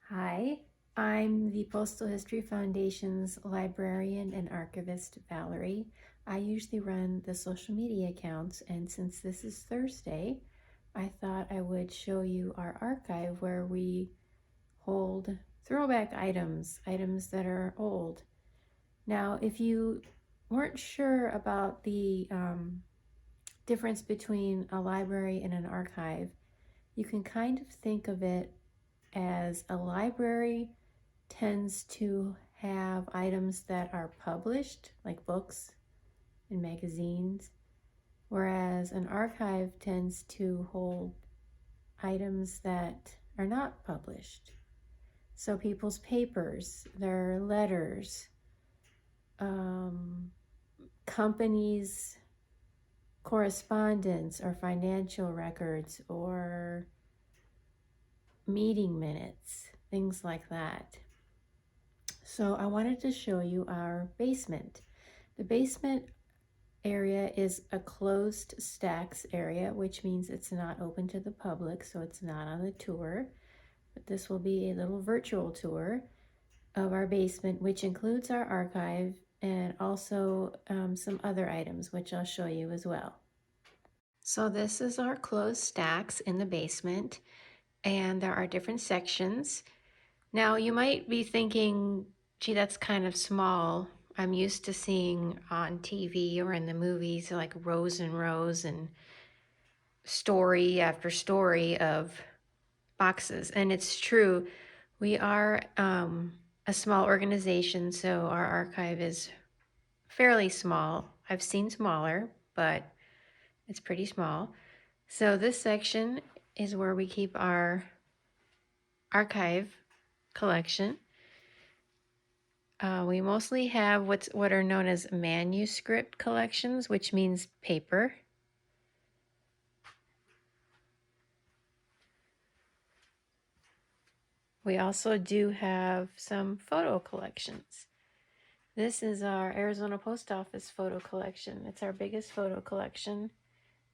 Hi, I'm the Postal History Foundation's librarian and archivist, Valerie. I usually run the social media accounts, and since this is Thursday, I thought I would show you our archive where we hold throwback items, items that are old. Now, if you weren't sure about the difference between a library and an archive, you can kind of think of it as a library tends to have items that are published, like books and magazines, whereas an archive tends to hold items that are not published. So people's papers, their letters, companies' correspondence or financial records or meeting minutes, things like that. So I wanted to show you our basement. The basement area is a closed stacks area, which means it's not open to the public, so it's not on the tour. But this will be a little virtual tour of our basement, which includes our archive and also some other items, which I'll show you as well. So this is our closed stacks in the basement, and there are different sections. Now you might be thinking, gee, that's kind of small. I'm used to seeing on TV or in the movies like rows and rows and story after story of boxes. And it's true, we are a small organization, so our archive is fairly small. I've seen smaller, but it's pretty small. So this section is where we keep our archive collection. We mostly have what are known as manuscript collections, which means paper. We also do have some photo collections. This is our Arizona Post Office photo collection. It's our biggest photo collection.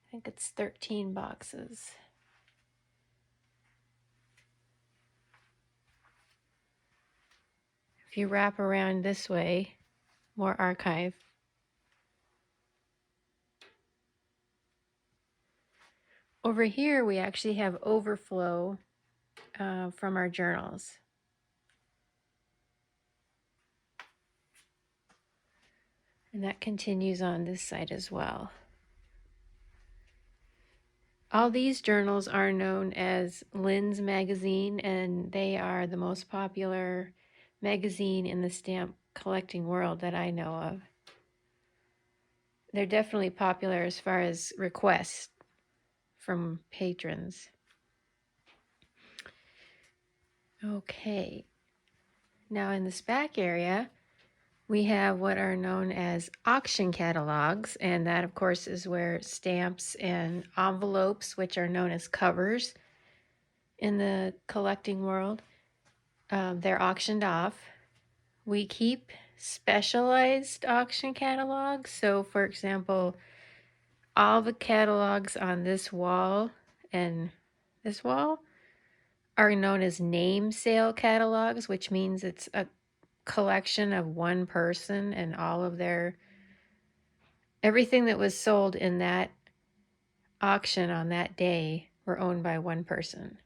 I think it's 13 boxes. If you wrap around this way, more archive. Over here, we actually have overflow from our journals. And that continues on this side as well. All these journals are known as Lynn's Magazine, and they are the most popular magazine in the stamp collecting world that I know of. They're definitely popular as far as requests from patrons. Okay, now in this back area, we have what are known as auction catalogs, and that of course is where stamps and envelopes, which are known as covers in the collecting world, they're auctioned off. We keep specialized auction catalogs. So for example, all the catalogs on this wall and this wall are known as name sale catalogs, which means it's a collection of one person and all of everything that was sold in that auction on that day were owned by one person.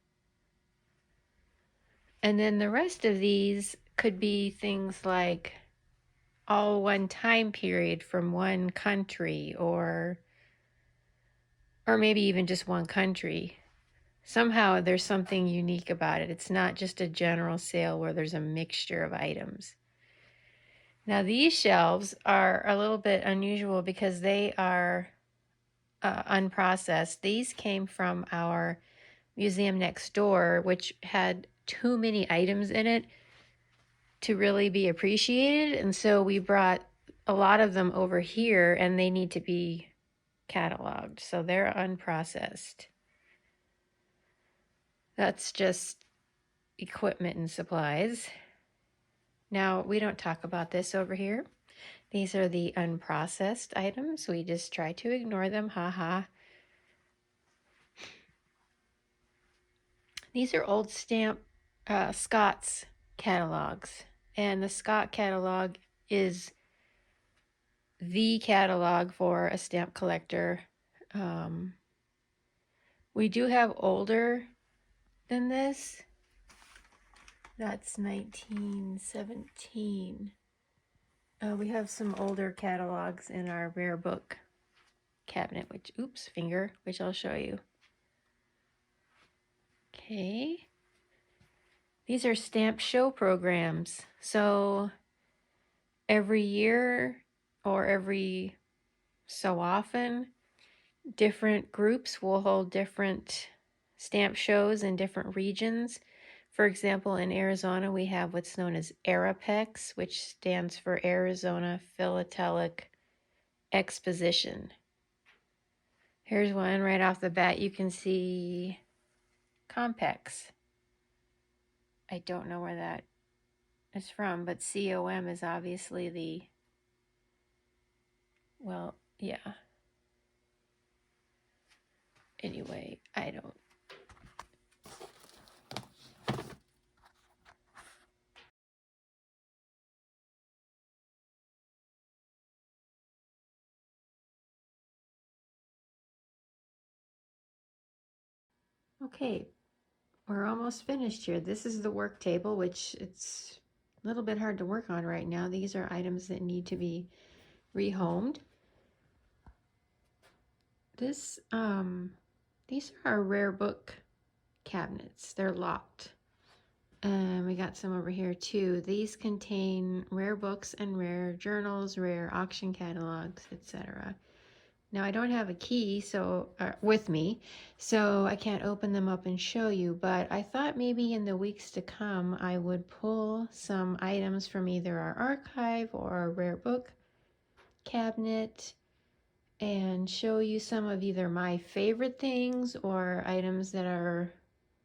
And then the rest of these could be things like all one time period from one country, or maybe even just one country. Somehow there's something unique about it. It's not just a general sale where there's a mixture of items. Now these shelves are a little bit unusual because they are unprocessed. These came from our museum next door, which had too many items in it to really be appreciated. And so we brought a lot of them over here, and they need to be cataloged. So they're unprocessed. That's just equipment and supplies. Now, we don't talk about this over here. These are the unprocessed items. We just try to ignore them, haha. These are old stamp Scott's catalogs. And the Scott catalog is the catalog for a stamp collector. We do have older than this. That's 1917. We have some older catalogs in our rare book cabinet, which, oops, finger, which I'll show you. Okay. These are stamp show programs. So every year or every so often, different groups will hold different stamp shows in different regions. For example, in Arizona, we have what's known as ARAPEX, which stands for Arizona Philatelic Exposition. Here's one right off the bat. You can see Compex. I don't know where that is from, but COM is obviously the, well, yeah. Anyway, I don't. Okay, we're almost finished here. This is the work table, which it's a little bit hard to work on right now. These are items that need to be rehomed. These are our rare book cabinets. They're locked. And we got some over here too. These contain rare books and rare journals, rare auction catalogs, etc. Now I don't have a key with me, so I can't open them up and show you, but I thought maybe in the weeks to come I would pull some items from either our archive or our rare book cabinet and show you some of either my favorite things or items that are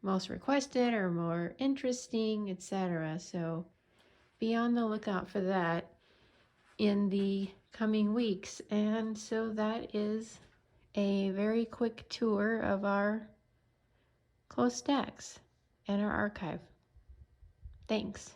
most requested or more interesting, etc. So be on the lookout for that in the coming weeks. And so that is a very quick tour of our closed stacks and our archive. Thanks.